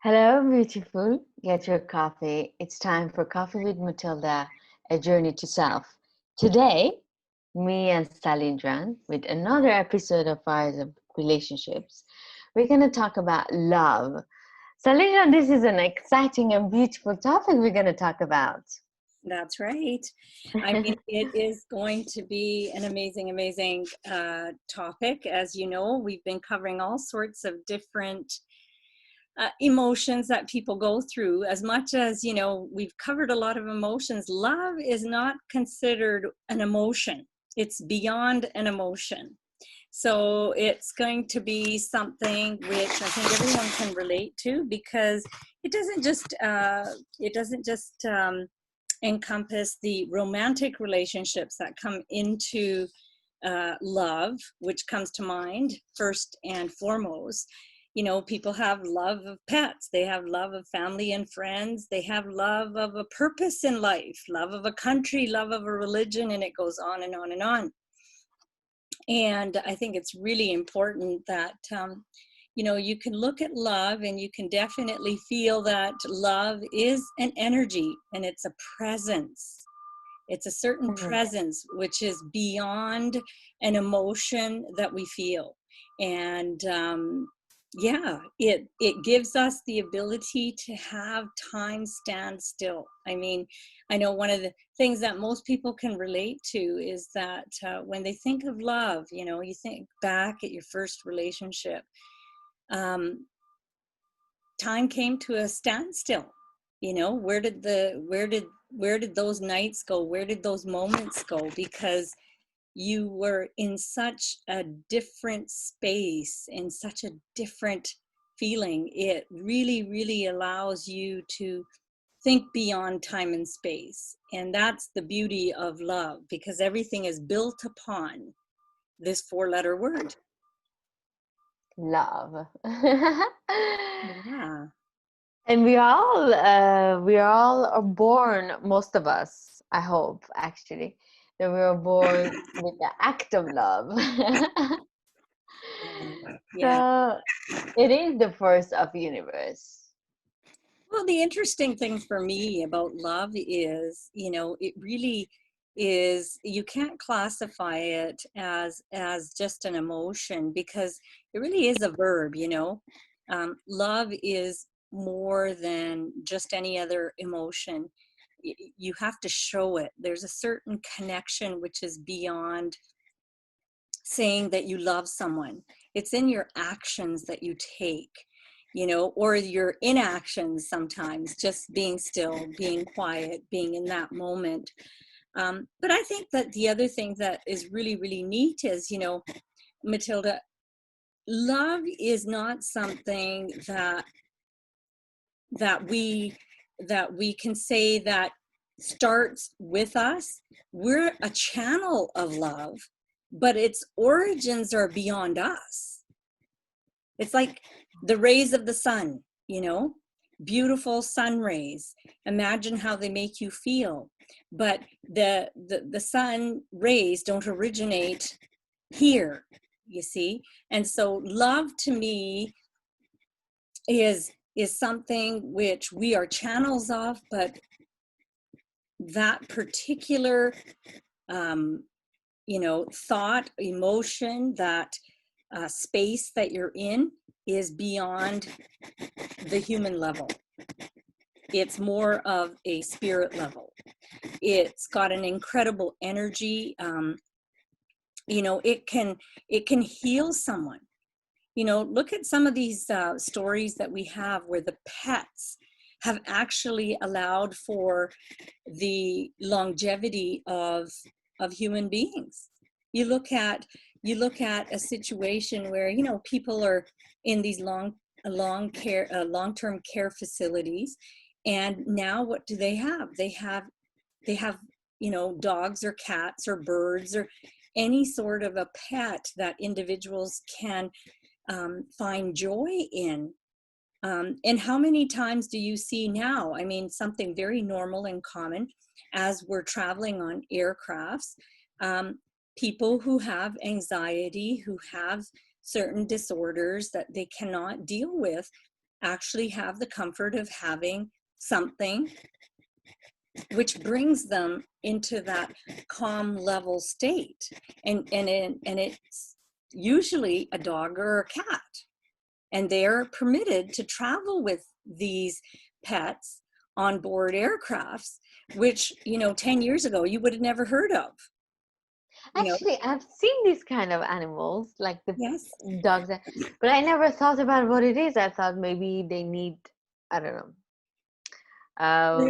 Hello, beautiful. Get your coffee. It's time for Coffee with Matilda, a journey to self. Today, me and Salindran, with another episode of Fires of Relationships, we're going to talk about love. Salindran, this is an exciting and beautiful topic we're going to talk about. That's right. I mean, it is going to be an amazing topic. As you know, we've been covering all sorts of different emotions that people go through. As much as, we've covered a lot of emotions, love is not considered an emotion, it's beyond an emotion. So it's going to be something which I think everyone can relate to, because it doesn't just encompass the romantic relationships that come into love, which comes to mind first and foremost. People have love of pets, they have love of family and friends, they have love of a purpose in life, love of a country, love of a religion, and it goes on and on and on. And I think it's really important that you can look at love and you can definitely feel that love is an energy, and it's a presence. It's a certain Mhm. presence which is beyond an emotion that we feel. And it gives us the ability to have time stand still. I mean, I know one of the things that most people can relate to is that when they think of love, you think back at your first relationship. um, Time came to a standstill. Where did those nights go? Where did those moments go? Because you were in such a different space, in such a different feeling. It really allows you to think beyond time and space. And that's the beauty of love, because everything is built upon this four-letter word. Love. Yeah. And we all are born, most of us, I hope, actually, that we are born with the act of love. Yeah. So it is the first of universe. Well, the interesting thing for me about love is, it really is, you can't classify it as just an emotion, because it really is a verb. Love is more than just any other emotion. You have to show it. There's a certain connection which is beyond saying that you love someone. It's in your actions that you take, or your inactions sometimes, just being still, being quiet, being in that moment. But I think that the other thing that is really neat is, Matilda, love is not something that we that we can say that starts with us. We're a channel of love, but its origins are beyond us. It's like the rays of the sun, beautiful sun rays. Imagine how they make you feel. But the sun rays don't originate here, you see. And so love to me is something which we are channels of, but that particular um, thought, emotion, that space that you're in is beyond the human level. It's more of a spirit level. It's got an incredible energy. It can heal someone. Look at some of these stories that we have where the pets have actually allowed for the longevity of human beings. You look at a situation where people are in these long-term care facilities, and now what do they have? They have dogs or cats or birds or any sort of a pet that individuals can find joy in. And how many times do you see now? I mean, something very normal and common as we're traveling on aircrafts, um, people who have anxiety, who have certain disorders that they cannot deal with, actually have the comfort of having something which brings them into that calm level state. And it's usually a dog or a cat. And they're permitted to travel with these pets on board aircrafts, which, 10 years ago, you would have never heard of, you know? Actually, I've seen these kind of animals, like the Yes. dogs, but I never thought about what it is. I thought maybe they need, I don't know,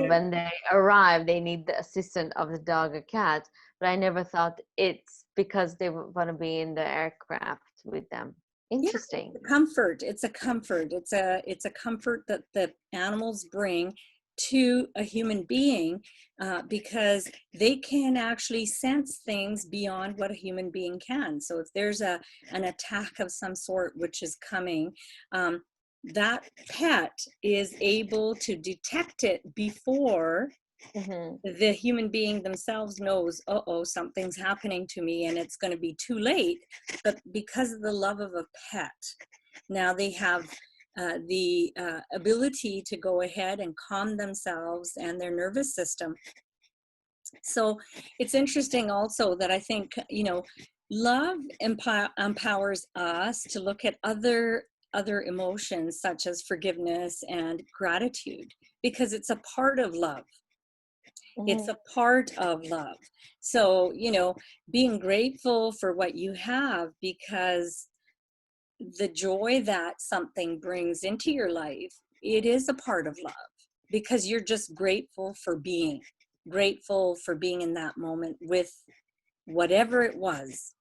when they arrive, they need the assistant of the dog or cat. But I never thought it's because they want to be in the aircraft with them. Yeah, Interesting. comfort. It's a comfort. It's a comfort that the animals bring to a human being, because they can actually sense things beyond what a human being can. So if there's an attack of some sort which is coming, that pet is able to detect it before Hmm. the human being themselves knows, uh-oh, something's happening to me and it's going to be too late. But because of the love of a pet, now they have the ability to go ahead and calm themselves and their nervous system. So it's interesting also that I think, love empowers us to look at other emotions such as forgiveness and gratitude, because it's a part of love. It's Hmm. a part of love. So, being grateful for what you have, because the joy that something brings into your life, it is a part of love, because you're just grateful for being in that moment with whatever it was.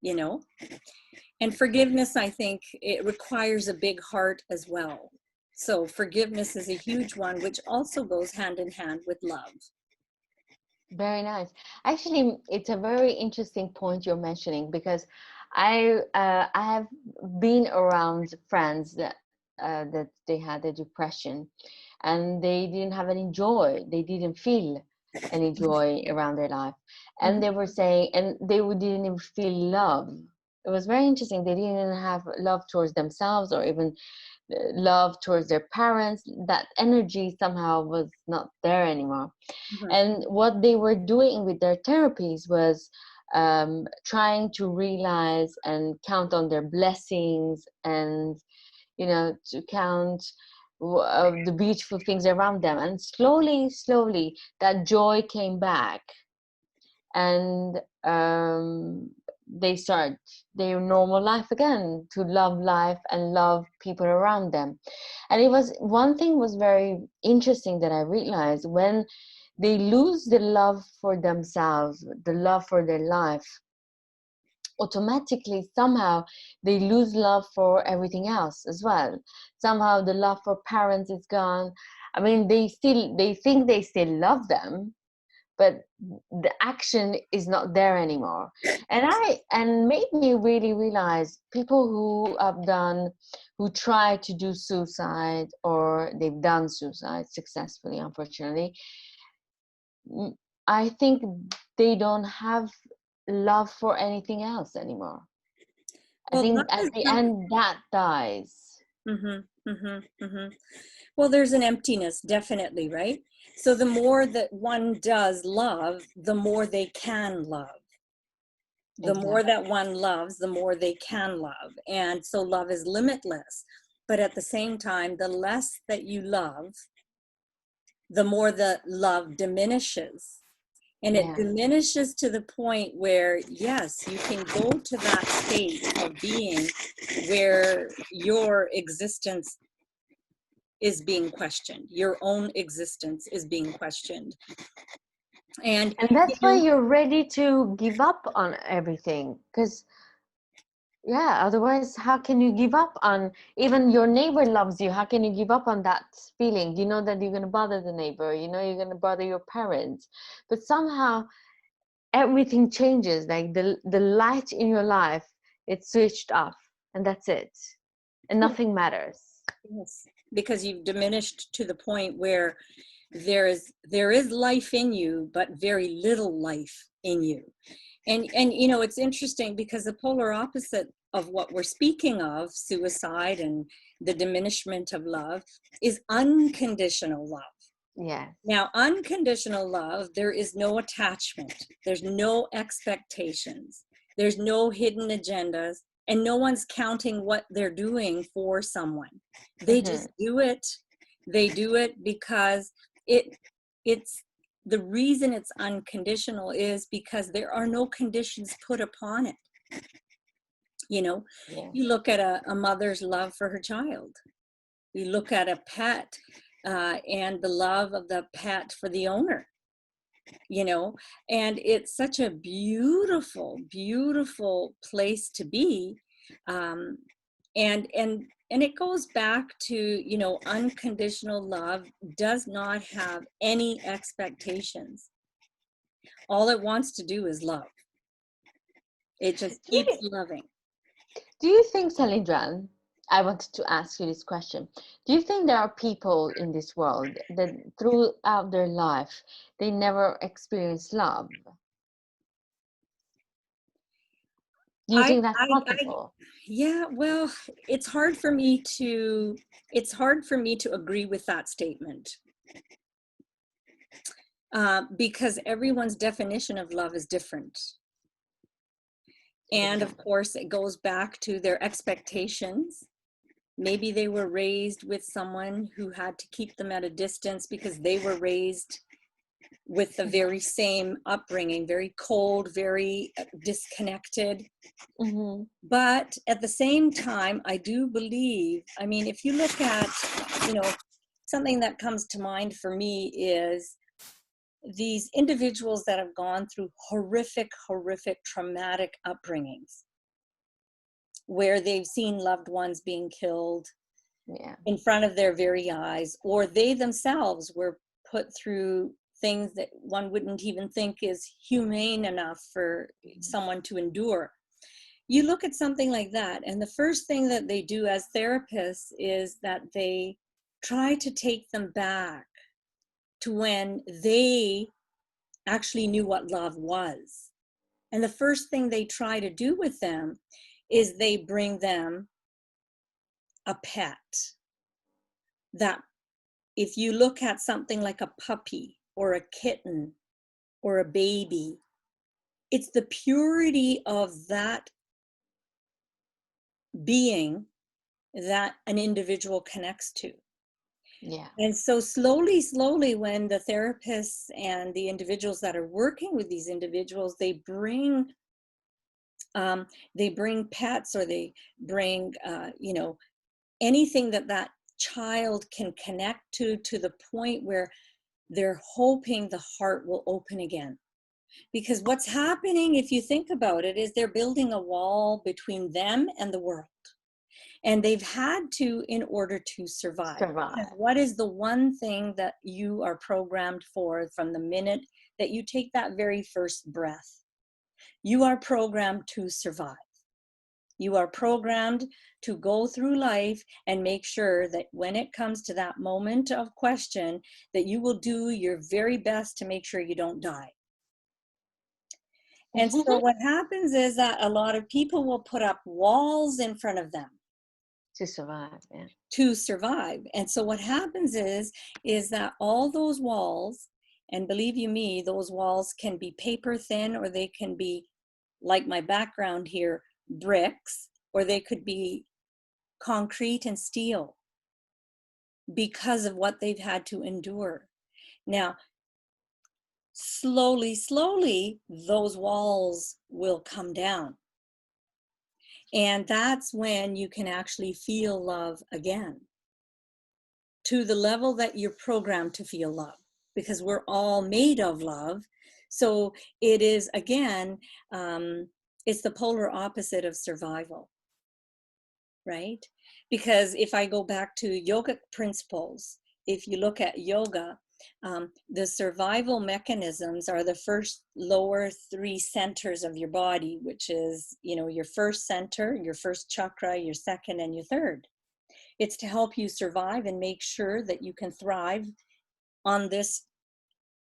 And forgiveness, I think it requires a big heart as well. So forgiveness is a huge one, which also goes hand in hand with love. Very nice. Actually, it's a very interesting point you're mentioning, because I have been around friends that they had a depression, and they didn't have any joy. They didn't feel any joy around their life, and Mhm. they were saying, and didn't even feel love. It was very interesting. They didn't have love towards themselves, or even love towards their parents. That energy somehow was not there anymore. Mhm. And what they were doing with their therapies was trying to realize and count on their blessings, and to count the beautiful things around them. And slowly that joy came back, and they start their normal life again, to love life and love people around them. And it was one thing was very interesting that I realized: when they lose the love for themselves, the love for their life, automatically somehow they lose love for everything else as well. Somehow the love for parents is gone. I mean, they think they still love them, but the action is not there anymore. And made me really realize people who try to do suicide, or they've done suicide successfully, unfortunately. I think they don't have love for anything else anymore. I Well, think love at is the not. end that dies. Mm-hmm, mm-hmm, mm-hmm. Well, there's an emptiness, definitely, right? So the more that one does love, the more they can love. The more Exactly. that one loves, the more they can love. And so love is limitless. But at the same time, the less that you love, the more the love diminishes. And it Yeah. diminishes to the point where, yes, you can go to that state of being where your existence is being questioned. Your own existence is being questioned. And, And you that's why know, you're ready to give up on everything. Because, yeah, otherwise, how can you give up on, even your neighbor loves you? How can you give up on that feeling? You know that you're going to bother the neighbor, you're going to bother your parents. But somehow everything changes. Like the light in your life, it's switched off, and that's it. And nothing matters. yes, because you've diminished to the point where there is life in you, but very little life in you. And it's interesting because the polar opposite of what we're speaking of, suicide and the diminishment of love, is unconditional love. Yes. Now, unconditional love, there is no attachment, there's no expectations, there's no hidden agendas, and no one's counting what they're doing for someone. They just do it. They do it because it's the reason it's unconditional is because there are no conditions put upon it. You know, Yes. you look at a mother's love for her child. You look at a pet and the love of the pet for the owner, you know, and it's such a beautiful, beautiful place to be. And it goes back to, you know, unconditional love does not have any expectations. All it wants to do is love. It just keeps loving. Do you think, Salindran, I wanted to ask you this question. Do you think there are people in this world that throughout their life, they never experience love? Do you think that's possible? Yeah, well, it's hard for me to agree with that statement. Because everyone's definition of love is different. And of course, it goes back to their expectations. Maybe they were raised with someone who had to keep them at a distance because they were raised with the very same upbringing, very cold, very disconnected. But at the same time, I do believe, I mean, if you look at, you know, something that comes to mind for me is these individuals that have gone through horrific, traumatic upbringings where they've seen loved ones being killed in front of their very eyes, or they themselves were put through things that one wouldn't even think is humane enough for someone to endure. You look at something like that, and the first thing that they do as therapists is that they try to take them back to when they actually knew what love was. And the first thing they try to do with them is they bring them a pet. That if you look at something like a puppy or a kitten or a baby, it's the purity of that being that an individual connects to. Yeah. And so slowly, when the therapists and the individuals that are working with these individuals, they bring pets, or they bring, you know, anything that child can connect to the point where they're hoping the heart will open again. Because what's happening, if you think about it, is they're building a wall between them and the world. And they've had to in order to survive. Because what is the one thing that you are programmed for from the minute that you take that very first breath? You are programmed to survive. You are programmed to go through life and make sure that when it comes to that moment of question, that you will do your very best to make sure you don't die. And so what happens is that a lot of people will put up walls in front of them. To survive, yeah. To survive. And so what happens is that all those walls, and believe you me, those walls can be paper thin, or they can be, like my background here, bricks, or they could be concrete and steel because of what they've had to endure. Now, slowly, those walls will come down. And that's when you can actually feel love again, to the level that you're programmed to feel love, because we're all made of love. So it is, again, it's the polar opposite of survival, right? Because if I go back to yogic principles, if you look at yoga, the survival mechanisms are the first lower three centers of your body, which is, you know, your first center, your first chakra, your second, and your third. It's to help you survive and make sure that you can thrive on this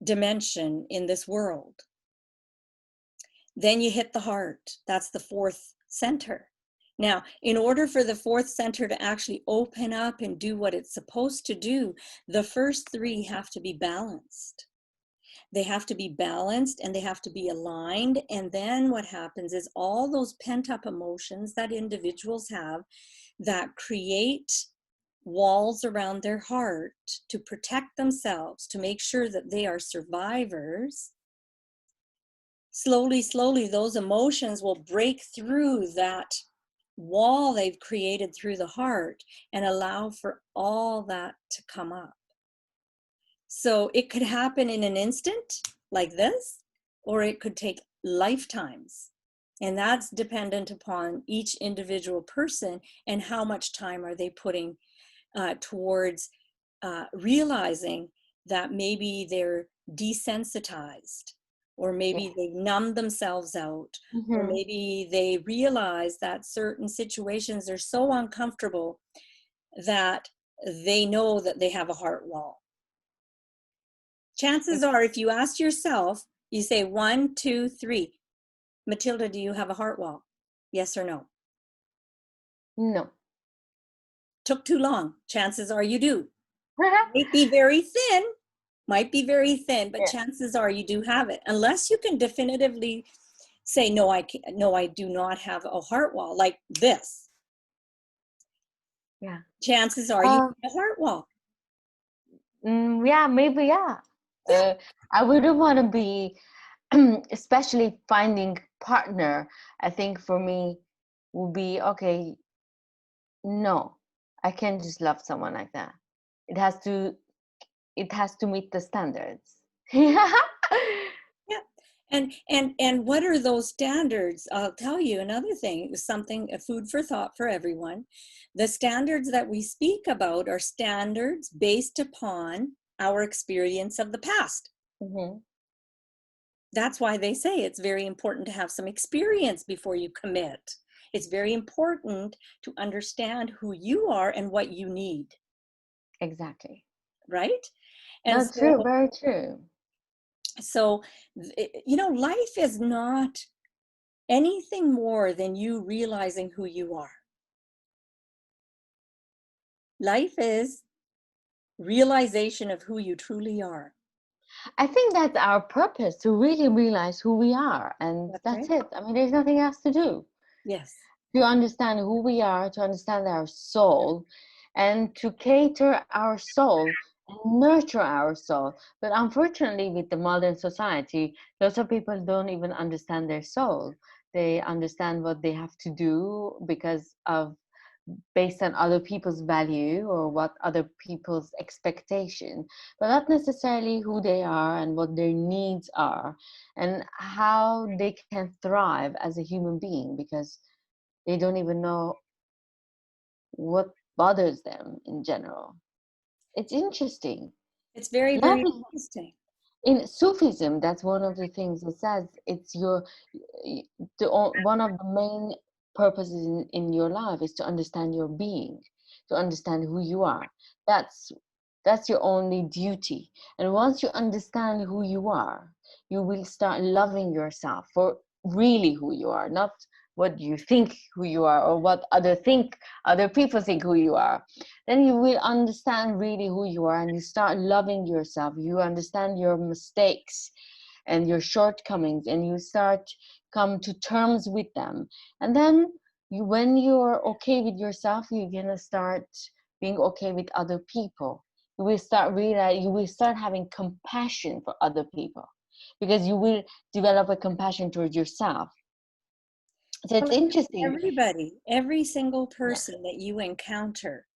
dimension in this world. Then you hit the heart. That's the fourth center. Now, in order for the fourth center to actually open up and do what it's supposed to do, the first three have to be balanced. They have to be balanced and they have to be aligned. And then what happens is all those pent up emotions that individuals have that create walls around their heart to protect themselves, to make sure that they are survivors, slowly, slowly, those emotions will break through that wall they've created through the heart and allow for all that to come up. So it could happen in an instant like this, or it could take lifetimes. And that's dependent upon each individual person and how much time are they putting towards realizing that maybe they're desensitized, or maybe Yeah. they've numbed themselves out, or Mm-hmm. maybe they realize that certain situations are so uncomfortable that they know that they have a heart wall. Chances are, if you ask yourself, you say 1, 2, 3, Matilda, do you have a heart wall? Yes or no? No. Took too long. Chances are you do. Might be very thin, but Yeah. chances are you do have it. Unless you can definitively say, no, I do not have a heart wall like this. Yeah. Chances are you Uh, have a heart wall. yeah, maybe, yeah. Yeah. I wouldn't want to be, especially finding partner. I think for me would be, okay, no, I can't just love someone like that. It has to, it has to meet the standards. Yeah. Yeah. And what are those standards? I'll tell you another thing, something, a food for thought for everyone. The standards that we speak about are standards based upon our experience of the past. Mm-hmm. That's why they say it's very important to have some experience before you commit. It's very important to understand who you are and what you need, Exactly. right? And No, true, so, very true. so life is not anything more than you realizing who you are. Life is realization of who you truly are. I think that's our purpose, to really realize who we are, and That's that's right. it. I mean, there's nothing else to do. Yes. To understand who we are, to understand our soul, and to cater our soul and nurture our soul. But unfortunately, with the modern society, lots of people don't even understand their soul. They understand what they have to do because of, based on other people's value or what other people's expectation, but not necessarily who they are and what their needs are and how they can thrive as a human being, because they don't even know what bothers them in general. It's interesting. It's very, Love very is, interesting. in Sufism, that's one of the things it says. It's your, one of the main purposes in your life is to understand your being, to understand who you are. That's that's your only duty. And once you understand who you are, you will start loving yourself for really who you are, not what you think who you are or what other people think who you are. Then you will understand really who you are, and you start loving yourself. You understand your mistakes and your shortcomings, and you start come to terms with them. And then when you're okay with yourself, you're gonna start being okay with other people. You will start having compassion for other people, because you will develop a compassion towards yourself. So Well, it's interesting. everybody, every single Yeah. person that you encounter,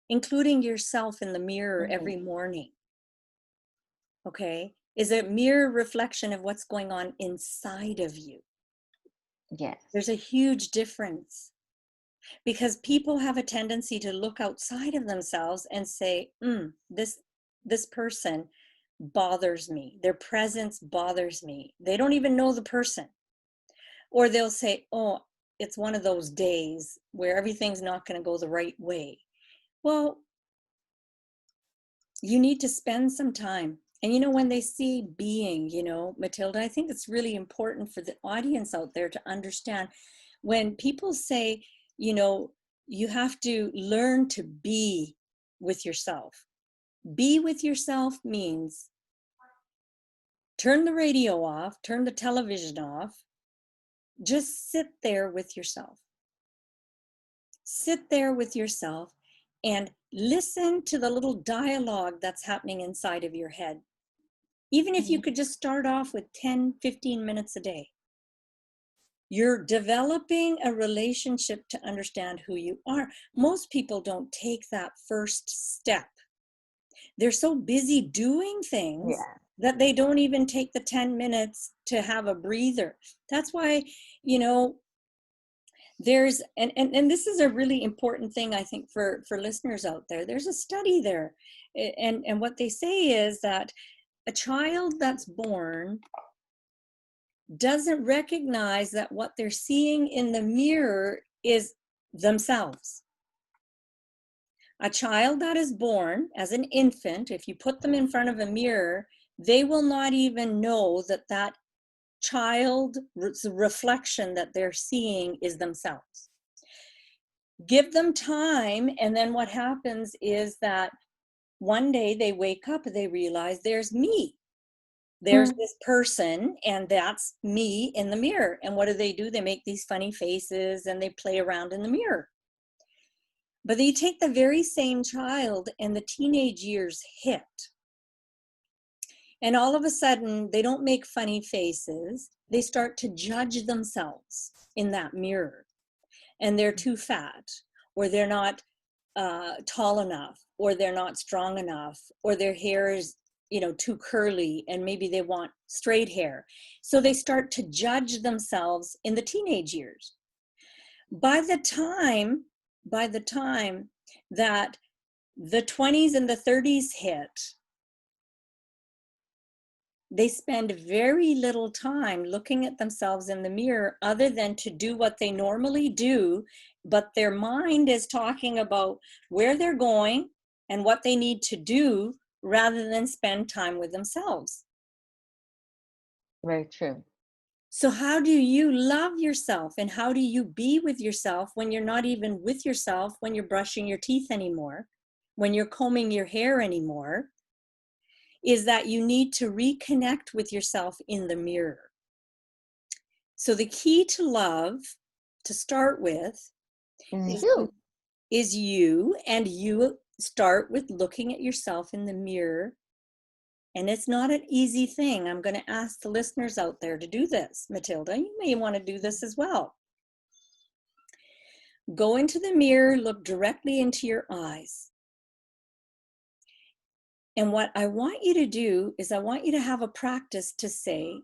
including yourself in the mirror Mhm. every morning, okay, is a mirror reflection of what's going on inside of you. There's Yes. a huge difference, because people have a tendency to look outside of themselves and say, this person bothers me. Their presence bothers me. They don't even know the person. Or they'll say, oh, it's one of those days where everything's not going to go the right way. Well, you need to spend some time. And when they see being, Matilda, I think it's really important for the audience out there to understand when people say you know, you have to learn to be with yourself. Be with yourself means turn the radio off, turn the television off, just sit there with yourself. Sit there with yourself and listen to the little dialogue that's happening inside of your head. Even if you could just start off with 10, 15 minutes a day. You're developing a relationship to understand who you are. Most people don't take that first step. They're so busy doing things that they don't even take the 10 minutes to have a breather. That's why, you know, there's, and this is a really important thing, I think, for listeners out there. There's a study there. And what they say is that a child that's born doesn't recognize that what they're seeing in the mirror is themselves. A child that is born as an infant, if you put them in front of a mirror, they will not even know that that child's reflection that they're seeing is themselves. Give them time, and then what happens is that one day they wake up and they realize there's me. There's this person, and that's me in the mirror. And what do? They make these funny faces and they play around in the mirror. But you take the very same child and the teenage years hit. And all of a sudden, they don't make funny faces. They start to judge themselves in that mirror. And they're too fat, or they're not tall enough, or they're not strong enough, or their hair is, you know, too curly, and maybe they want straight hair. So they start to judge themselves in the teenage years. By the time that the 20s and the 30s hit, they spend very little time looking at themselves in the mirror other than to do what they normally do, but their mind is talking about where they're going and what they need to do rather than spend time with themselves. Very true. So how do you love yourself, and how do you be with yourself when you're not even with yourself, when you're brushing your teeth anymore, when you're combing your hair anymore? Is that you need to reconnect with yourself in the mirror. So the key to love, to start with, is you, and you start with looking at yourself in the mirror. And it's not an easy thing. I'm going to ask the listeners out there to do this. Matilda, you may want to do this as well. Go into the mirror, look directly into your eyes. And what I want you to do is I want you to have a practice to say,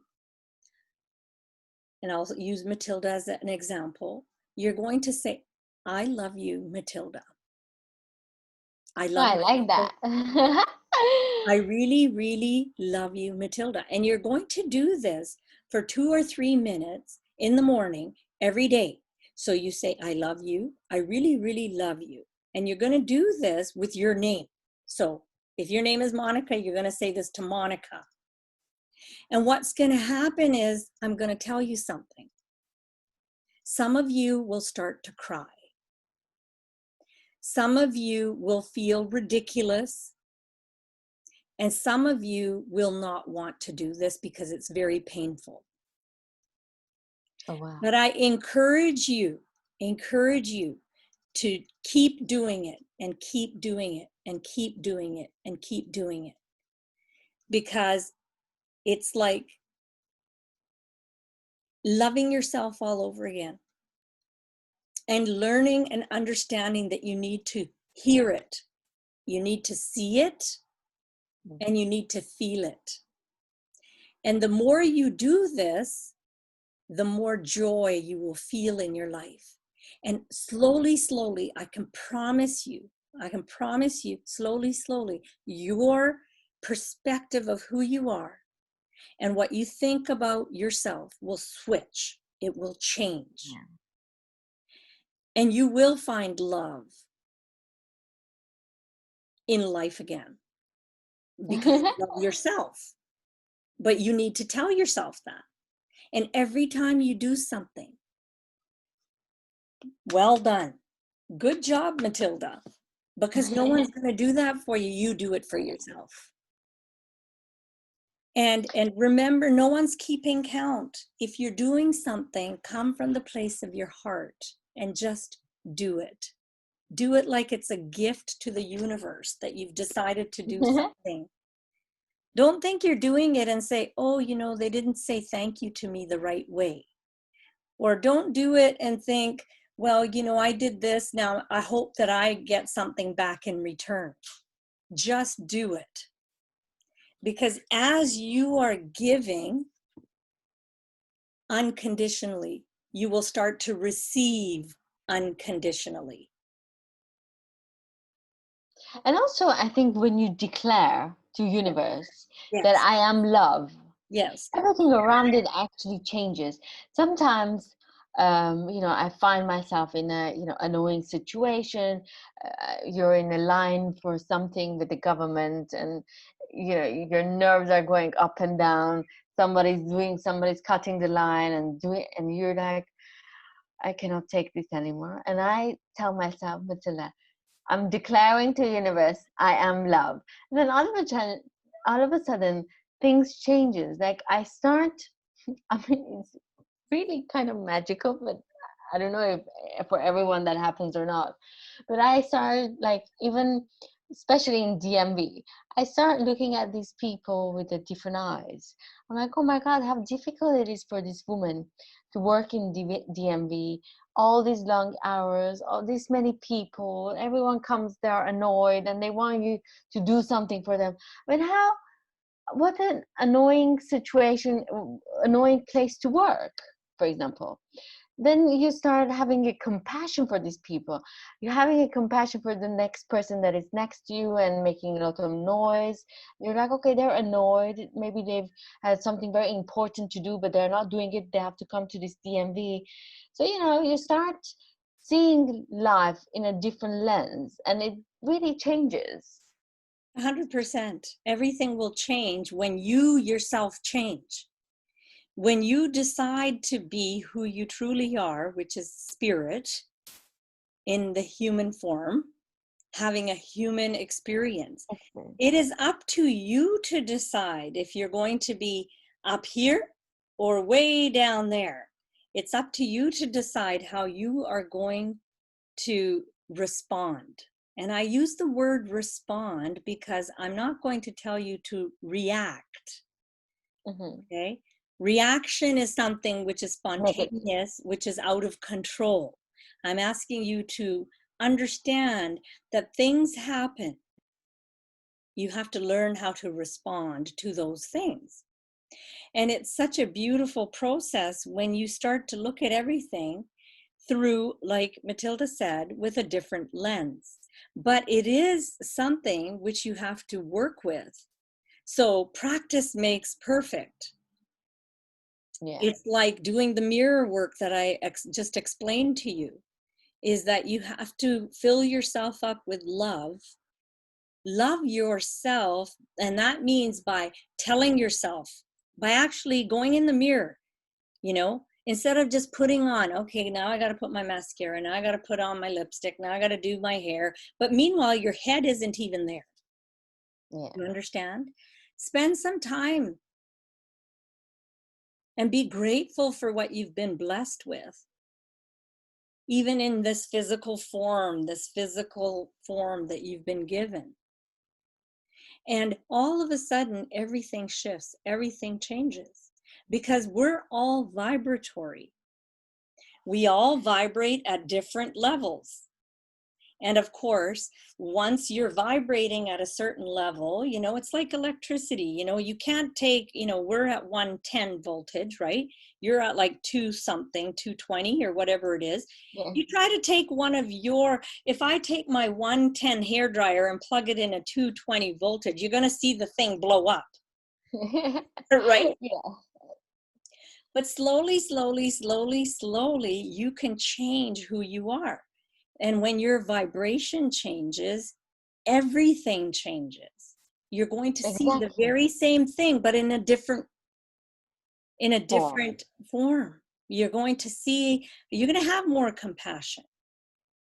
and I'll use Matilda as an example. You're going to say, I love you, Matilda. I love you. I like that. I really, really love you, Matilda. And you're going to do this for 2 or 3 minutes in the morning every day. So you say, I love you. I really, really love you. And you're going to do this with your name. So if your name is Monica, you're going to say this to Monica. And what's going to happen is, I'm going to tell you something. Some of you will start to cry. Some of you will feel ridiculous. And some of you will not want to do this because it's very painful. Oh, wow. But I encourage you to keep doing it, and keep doing it, and keep doing it, and keep doing it. Because it's like loving yourself all over again, and learning and understanding that you need to hear it, you need to see it, and you need to feel it. And the more you do this, the more joy you will feel in your life. And slowly, slowly, I can promise you, slowly, your perspective of who you are and what you think about yourself will switch. It will change. Yeah. And you will find love in life again, because you love yourself. But you need to tell yourself that. And every time you do something, Well done. Good job, Matilda. Because no one's going to do that for you. You do it for yourself. And remember, no one's keeping count. If you're doing something, come from the place of your heart and just do it. Do it like it's a gift to the universe that you've decided to do something. Don't think you're doing it and say, oh, you know, they didn't say thank you to me the right way. Or don't do it and think, well, you know, I did this. Now I hope that I get something back in return. Just do it. Because as you are giving unconditionally, you will start to receive unconditionally. And also, I think when you declare to universe Yes. that I am love, Yes. everything around it actually changes. Sometimes, you know, I find myself in a, you know, annoying situation. You're in a line for something with the government, and you know your nerves are going up and down. Somebody's cutting the line and you're like, I cannot take this anymore. And I tell myself, Matilda, I'm declaring to the universe, I am love. And then all of a sudden, things changes. Like I start, I mean, it's really kind of magical, but I don't know if for everyone that happens or not. But I started like even, especially in DMV, I start looking at these people with the different eyes. I'm like, oh my God, how difficult it is for this woman to work in DMV, all these long hours, all these many people, everyone comes there annoyed and they want you to do something for them. I mean, what an annoying situation, annoying place to work, for example. Then you start having a compassion for these people. You're having a compassion for the next person that is next to you and making a lot of noise. You're like, okay, they're annoyed. Maybe they've had something very important to do, but they're not doing it. They have to come to this DMV. So, you know, you start seeing life in a different lens, and it really changes. 100%. Everything will change when you yourself change. When you decide to be who you truly are, which is spirit in the human form, having a human experience, it is up to you to decide if you're going to be up here or way down there. It's up to you to decide how you are going to respond. And I use the word respond because I'm not going to tell you to react. Okay? Reaction is something which is spontaneous, which is out of control. I'm asking you to understand that things happen. You have to learn how to respond to those things. And it's such a beautiful process when you start to look at everything through, like Matilda said, with a different lens. But it is something which you have to work with. So practice makes perfect. Yeah. It's like doing the mirror work that I just explained to you, is that you have to fill yourself up with love. Love yourself, and that means by telling yourself, by actually going in the mirror, you know, instead of just putting on, okay, now I got to put my mascara, now I got to put on my lipstick, now I got to do my hair. But meanwhile, your head isn't even there. Yeah. You understand? Spend some time and be grateful for what you've been blessed with. Even in this physical form that you've been given. And all of a sudden, everything shifts, everything changes, because we're all vibratory. We all vibrate at different levels. And of course, once you're vibrating at a certain level, you know, it's like electricity, you know, you can't take, you know, we're at 110 voltage, right? You're at like 220 or whatever it is. Yeah. You try to take one of your, if I take my 110 hair dryer and plug it in a 220 voltage, you're going to see the thing blow up. Right? Yeah. But slowly, you can change who you are. And when your vibration changes, everything changes. You're going to see the very same thing, but in a different form. You're going to see, you're going to have more compassion.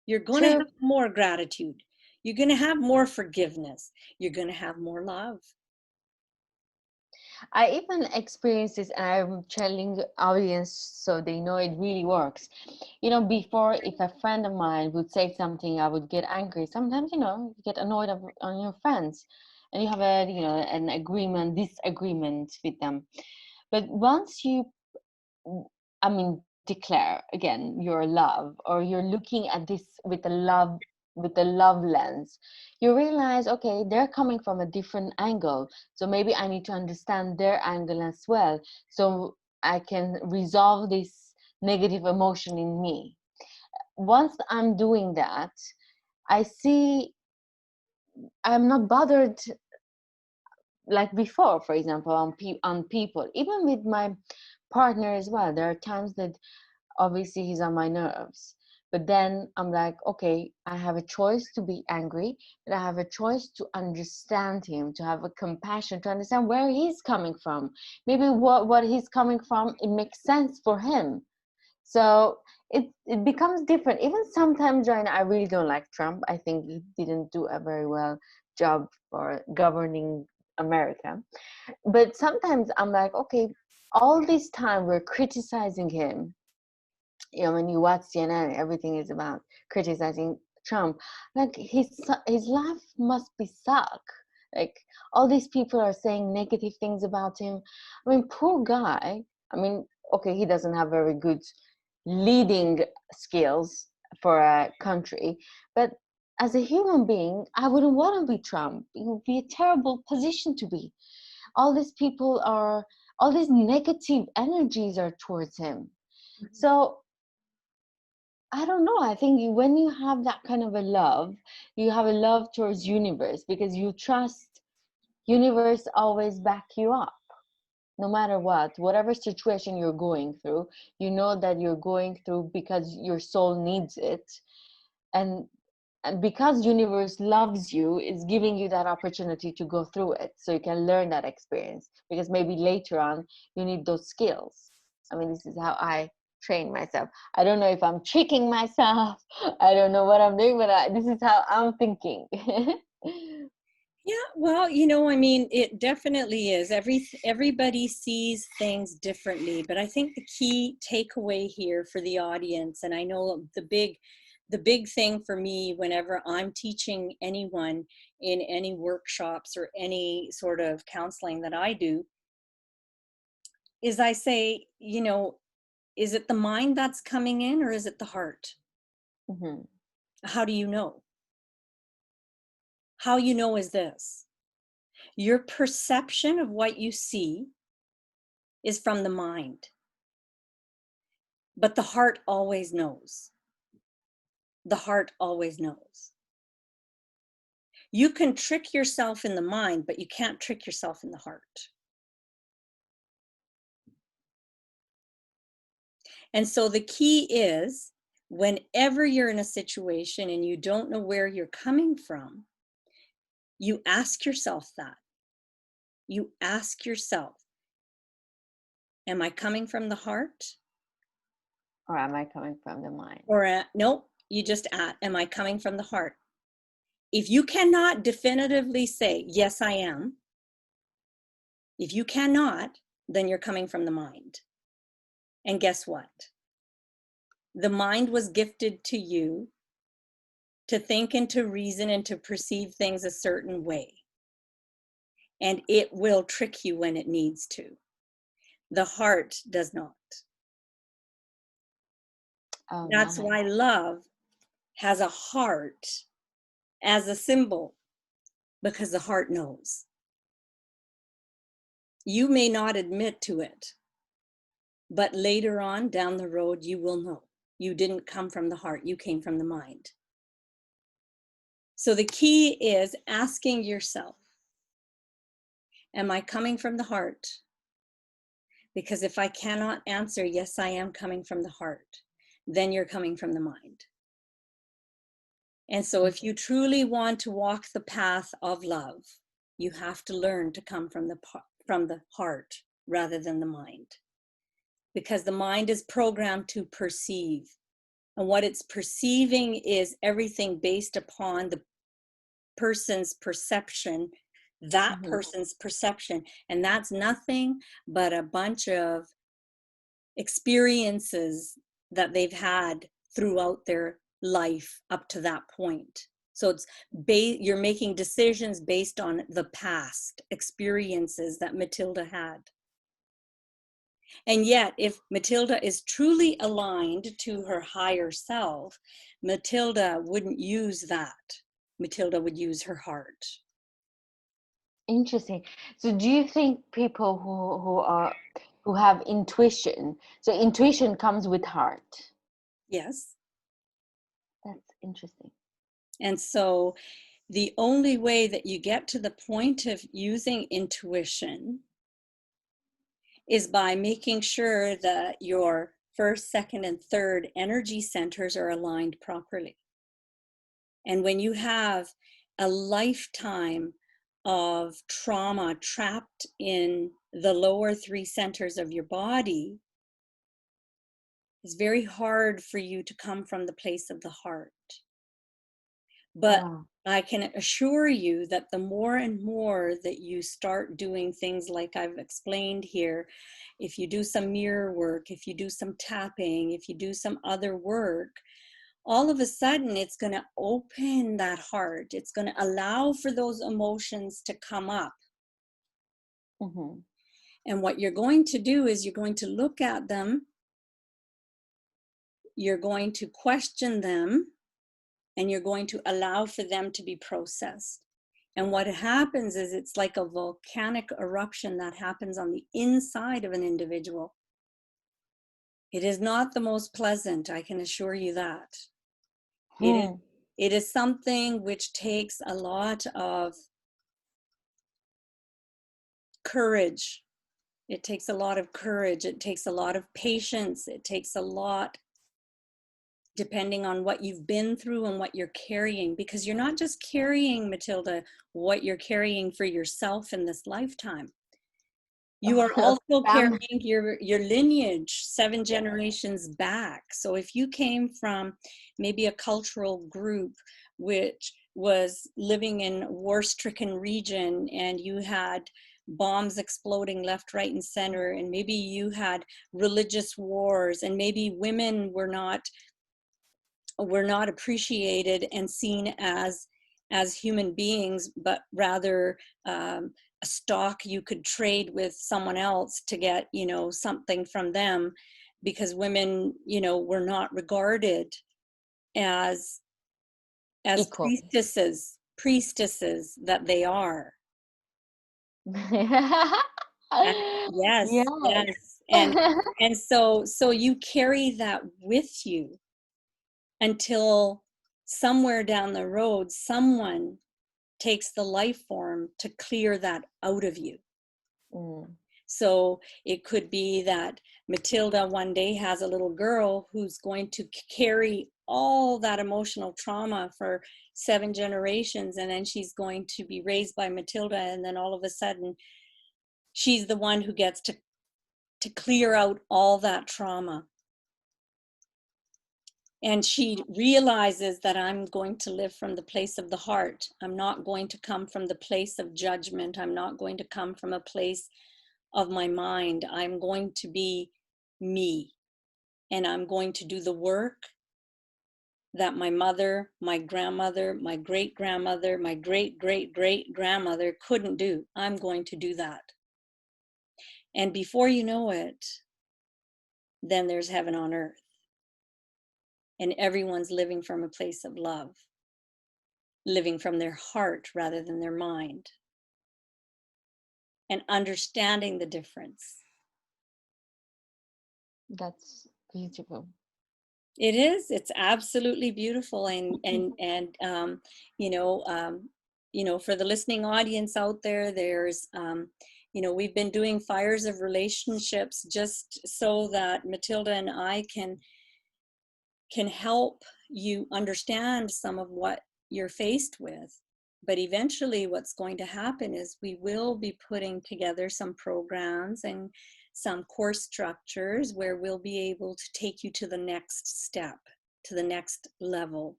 You're going to True. have more gratitude. You're going to have more forgiveness. You're going to have more love. I even experienced this, and I'm telling the audience so they know it really works. Before, if a friend of mine would say something, I would get angry. Sometimes, you get annoyed on your friends, and you have an disagreement with them. But once you, declare again your love, or you're looking at this with the love lens, you realize, okay, they're coming from a different angle, so maybe I need to understand their angle as well, so I can resolve this negative emotion in me. Once I'm doing that, I see I'm not bothered like before. For example, on people, even with my partner as well, there are times that obviously he's on my nerves, but then I'm like, okay, I have a choice to be angry, but I have a choice to understand him, to have a compassion, to understand where he's coming from. Maybe what he's coming from, it makes sense for him. So it becomes different. Even sometimes, Joanna, I really don't like Trump. I think he didn't do a very well job for governing America. But sometimes I'm like, okay, all this time we're criticizing him. When you watch CNN, everything is about criticizing Trump. Like his life must be suck. Like all these people are saying negative things about him. I mean, poor guy. I mean, okay, he doesn't have very good leading skills for a country, but as a human being, I wouldn't want to be Trump. It would be a terrible position to be. All these people are, all these negative energies are towards him. So I don't know. I think when you have that kind of a love, you have a love towards universe, because you trust universe always back you up. No matter what, whatever situation you're going through, you know that you're going through because your soul needs it. And because universe loves you, is giving you that opportunity to go through it, so you can learn that experience, because maybe later on you need those skills. I mean, this is how I train myself. I don't know if I'm tricking myself. I don't know what I'm doing, but this is how I'm thinking. Yeah, well, I mean, it definitely is. Everybody sees things differently, but I think the key takeaway here for the audience, and I know the big thing for me whenever I'm teaching anyone in any workshops or any sort of counseling that I do, is I say, is it the mind that's coming in, or is it the heart? Mhm. How do you know? How you know is this: your perception of what you see is from the mind, but the heart always knows. The heart always knows. You can trick yourself in the mind, but you can't trick yourself in the heart. And so the key is, whenever you're in a situation and you don't know where you're coming from, you ask yourself that. You ask yourself, am I coming from the heart? Or am I coming from the mind? Or nope, you just am I coming from the heart? If you cannot definitively say, yes, I am, if you cannot, then you're coming from the mind. And guess what? The mind was gifted to you to think and to reason and to perceive things a certain way. And it will trick you when it needs to. The heart does not. Oh, That's nice. why love has a heart as a symbol, because the heart knows. You may not admit to it, but later on down the road, you will know. You didn't come from the heart, you came from the mind. So the key is asking yourself, am I coming from the heart? Because if I cannot answer, yes, I am coming from the heart, then you're coming from the mind. And so if you truly want to walk the path of love, you have to learn to come from the heart rather than the mind. because the mind is programmed to perceive. And what it's perceiving is everything based upon the person's perception, that Mm-hmm. person's perception. And that's nothing but a bunch of experiences that they've had throughout their life up to that point. So it's you're making decisions based on the past experiences that Matilda had. And yet, if Matilda is truly aligned to her higher self, Matilda wouldn't use that. Matilda would use her heart. Interesting. So do you think people who have intuition, so intuition comes with heart? Yes. That's interesting. And so the only way that you get to the point of using intuition is by making sure that your first, second, and third energy centers are aligned properly. And when you have a lifetime of trauma trapped in the lower three centers of your body, it's very hard for you to come from the place of the heart. But Wow. I can assure you that the more and more that you start doing things like I've explained here, if you do some mirror work, if you do some tapping, if you do some other work, all of a sudden it's going to open that heart. It's going to allow for those emotions to come up. Mm-hmm. And what you're going to do is you're going to look at them, you're going to question them, and you're going to allow for them to be processed. And what happens is it's like a volcanic eruption that happens on the inside of an individual. It is not the most pleasant, I can assure you that. It is something which takes a lot of courage. It takes a lot of courage. It takes a lot of patience. It takes a lot, depending on what you've been through and what you're carrying, because you're not just carrying, Matilda, what you're carrying for yourself in this lifetime. You are also carrying your lineage 7 generations back. So if you came from maybe a cultural group which was living in a war-stricken region, and you had bombs exploding left, right, and center, and maybe you had religious wars, and maybe women were not appreciated and seen as human beings, but rather a stock you could trade with someone else to get, something from them, because women, were not regarded as Equal. priestesses that they are. Yes, Yes. yes. And so you carry that with you until somewhere down the road, someone takes the life form to clear that out of you. Mm. So it could be that Matilda one day has a little girl who's going to carry all that emotional trauma for 7 generations, and then she's going to be raised by Matilda, and then all of a sudden she's the one who gets to clear out all that trauma. And she realizes that I'm going to live from the place of the heart. I'm not going to come from the place of judgment. I'm not going to come from a place of my mind. I'm going to be me. And I'm going to do the work that my mother, my grandmother, my great-grandmother, my great-great-great-grandmother couldn't do. I'm going to do that. And before you know it, then there's heaven on earth. And everyone's living from a place of love, living from their heart rather than their mind, and understanding the difference. That's beautiful. It is. It's absolutely beautiful, and for the listening audience out there, there's we've been doing fires of relationships just so that Matilda and I can help you understand some of what you're faced with. But eventually what's going to happen is we will be putting together some programs and some course structures where we'll be able to take you to the next step, to the next level,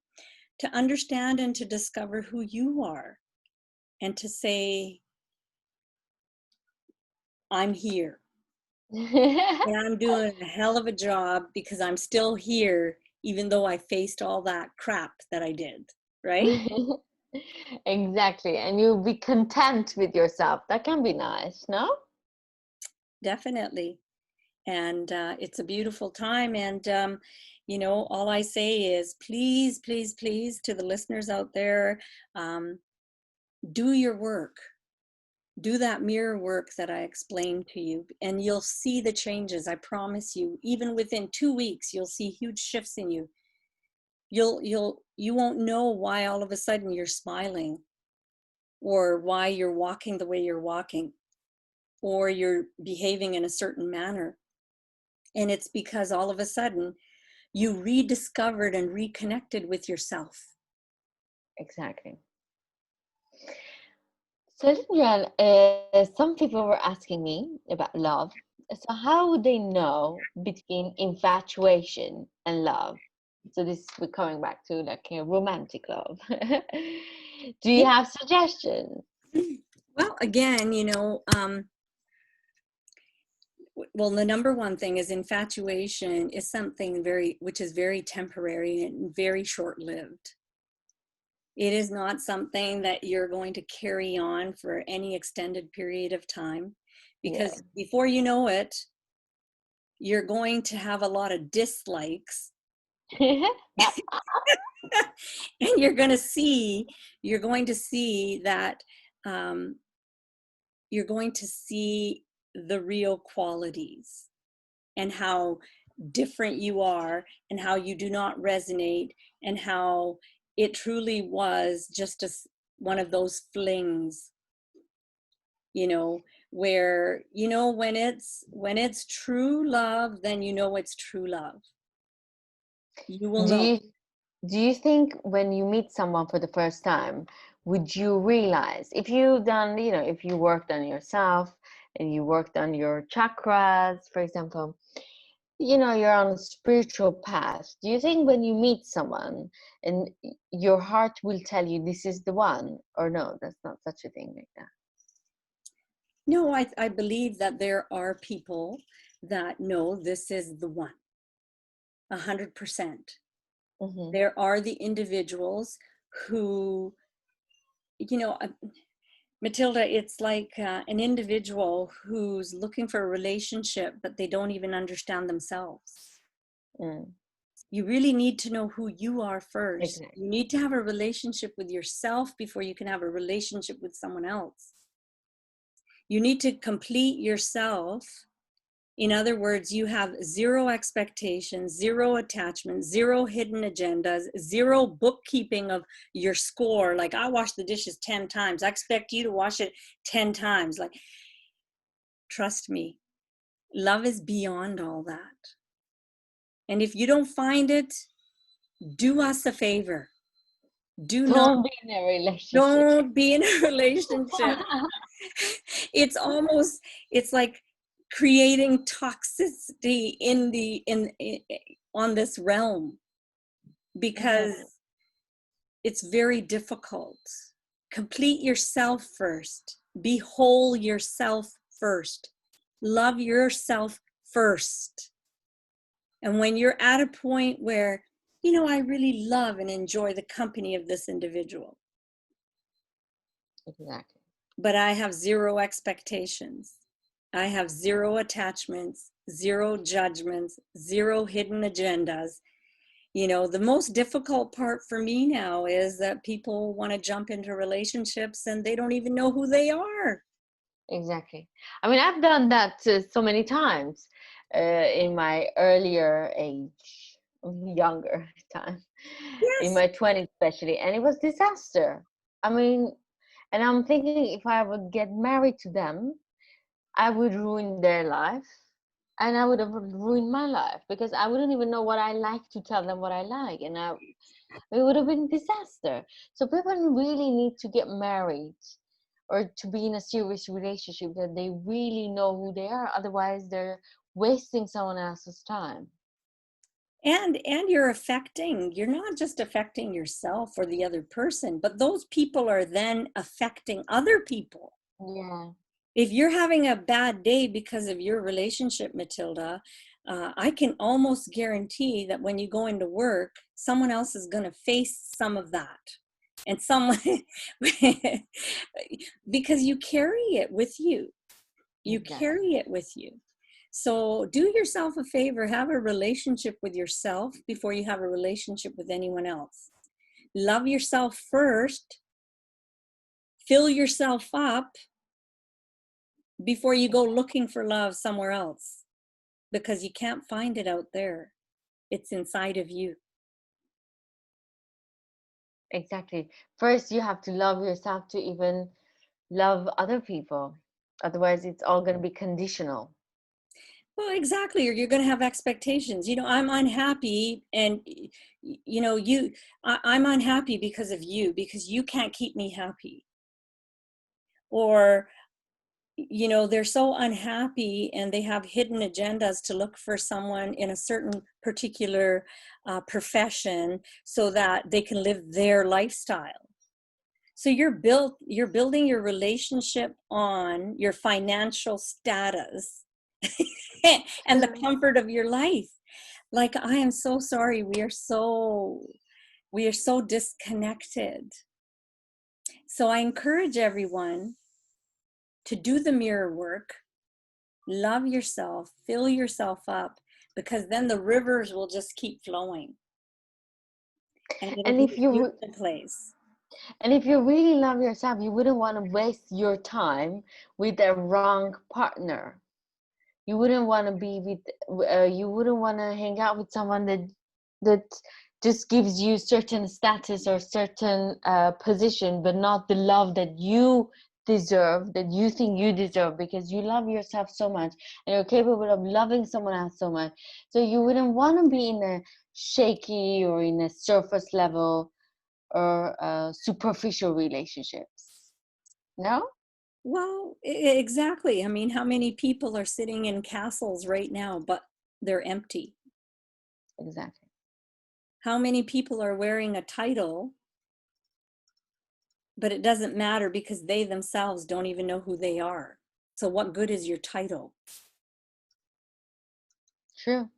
to understand and to discover who you are, and to say, I'm here. And I'm doing a hell of a job because I'm still here, even though I faced all that crap that I did, right? Exactly. And you'll be content with yourself. That can be nice, no? Definitely. And it's a beautiful time. And, all I say is please, please, please, to the listeners out there, do your work. Do that mirror work that I explained to you, and you'll see the changes. I promise you, even within 2 weeks, you'll see huge shifts in you. You won't know why all of a sudden you're smiling, or why you're walking the way you're walking, or you're behaving in a certain manner. And it's because all of a sudden you rediscovered and reconnected with yourself. Exactly. So, Lilian, some people were asking me about love. So, how would they know between infatuation and love? So, this we're coming back to like a romantic love. Do you Yeah. have suggestions? Well, again, well, the number one thing is infatuation is something which is very temporary and very short-lived. It is not something that you're going to carry on for any extended period of time, Yeah. because before you know it, you're going to have a lot of dislikes. And you're going to see that um, you're going to see the real qualities, and how different you are, and how you do not resonate, and how it truly was just one of those flings, where when it's true love, then it's true love. You will Do know. you do you think when you meet someone for the first time, would you realize if you've done, if you worked on yourself and you worked on your chakras, for example, you're on a spiritual path. Do you think when you meet someone and your heart will tell you this is the one, or no, that's not such a thing like that? No, I believe that there are people that know this is the one, 100%. Mm-hmm. There are the individuals who, you know, uh, Matilda, it's like an individual who's looking for a relationship, but they don't even understand themselves. Mm, You really need to know who you are first. exactly. You need to have a relationship with yourself before you can have a relationship with someone else. You need to complete yourself. In other words, you have zero expectations, zero attachments, zero hidden agendas, zero bookkeeping of your score. Like, I wash the dishes 10 times. I expect you to wash it 10 times. Like, trust me, love is beyond all that. And if you don't find it, do us a favor. Do not, Don't be in a relationship. don't be in a relationship. It's like creating toxicity in on this realm, because Mhm. it's very difficult. Complete yourself first. Be whole yourself first. Love yourself first. And when you're at a point where, I really love and enjoy the company of this individual, Exactly. but I have zero expectations. I have zero attachments, zero judgments, zero hidden agendas. The most difficult part for me now is that people want to jump into relationships and they don't even know who they are. Exactly. I mean, I've done that so many times in my earlier age, younger time, in Yes. my 20s especially, and it was disaster. I mean, and I'm thinking if I would get married to them, I would ruin their life, and I would have ruined my life because I wouldn't even know what I like to tell them what I like, and it would have been disaster. So people really need to get married or to be in a serious relationship, that they really know who they are. Otherwise, they're wasting someone else's time. And you're not just affecting yourself or the other person, but those people are then affecting other people. Yeah. If you're having a bad day because of your relationship, Matilda, I can almost guarantee that when you go into work, someone else is going to face some of that. And someone, because you carry it with you. You Exactly. carry it with you. So do yourself a favor, have a relationship with yourself before you have a relationship with anyone else. Love yourself first. Fill yourself up before you go looking for love somewhere else, because you can't find it out there. It's inside of you. Exactly. First, you have to love yourself to even love other people. Otherwise, it's all going to be conditional. Well, exactly. Or you're going to have expectations. I'm unhappy, and I'm unhappy because of you, because you can't keep me happy. Or they're so unhappy and they have hidden agendas to look for someone in a certain particular profession so that they can live their lifestyle. So you're building your relationship on your financial status and the comfort of your life. Like, I am so sorry, we are so disconnected. So I encourage everyone to do the mirror work, love yourself, fill yourself up, because then the rivers will just keep flowing. And it'll And be if a you beautiful place. and if you really love yourself, you wouldn't want to waste your time with a wrong partner. You wouldn't want to be with you wouldn't want to hang out with someone that just gives you certain status or certain position, but not the love that you deserve, that you think you deserve, because you love yourself so much and you're capable of loving someone else so much. So you wouldn't want to be in a shaky or in a surface level or superficial relationships. No? Well, exactly. I mean, how many people are sitting in castles right now, but they're empty? Exactly. How many people are wearing a title, but it doesn't matter because they themselves don't even know who they are? So what good is your title? True.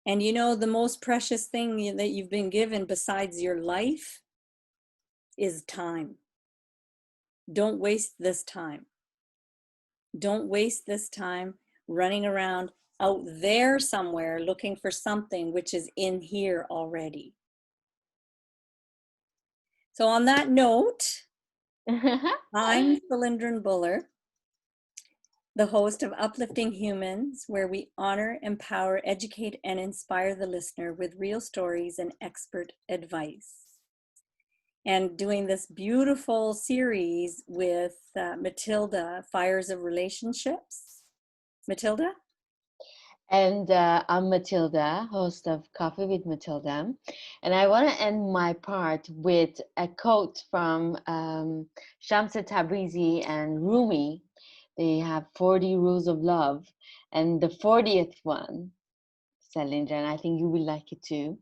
And the most precious thing that you've been given besides your life is time. Don't waste this time. Don't waste this time running around out there somewhere looking for something which is in here already. So on that note, I'm Cylindrin Buller, the host of Uplifting Humans, where we honor, empower, educate, and inspire the listener with real stories and expert advice. And doing this beautiful series with Matilda, Fires of Relationships. Matilda? And I'm Matilda, host of Coffee with Matilda. And I want to end my part with a quote from Shamsa Tabrizi and Rumi. They have 40 rules of love. And the 40th one, Salindra, and I think you will like it too.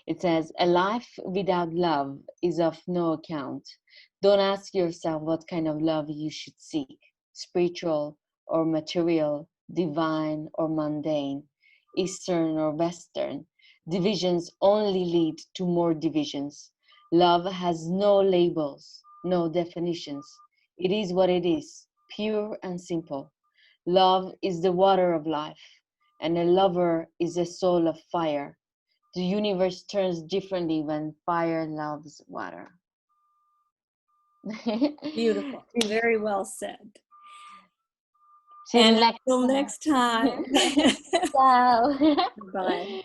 It says, a life without love is of no account. Don't ask yourself what kind of love you should seek, spiritual or material, divine or mundane, Eastern or Western. Divisions only lead to more divisions. Love has no labels, no definitions. It is what it is, pure and simple. Love is the water of life, and a lover is a soul of fire. The universe turns differently when fire loves water. Beautiful. Very well said. Till And next until time. next time. Ciao. Bye.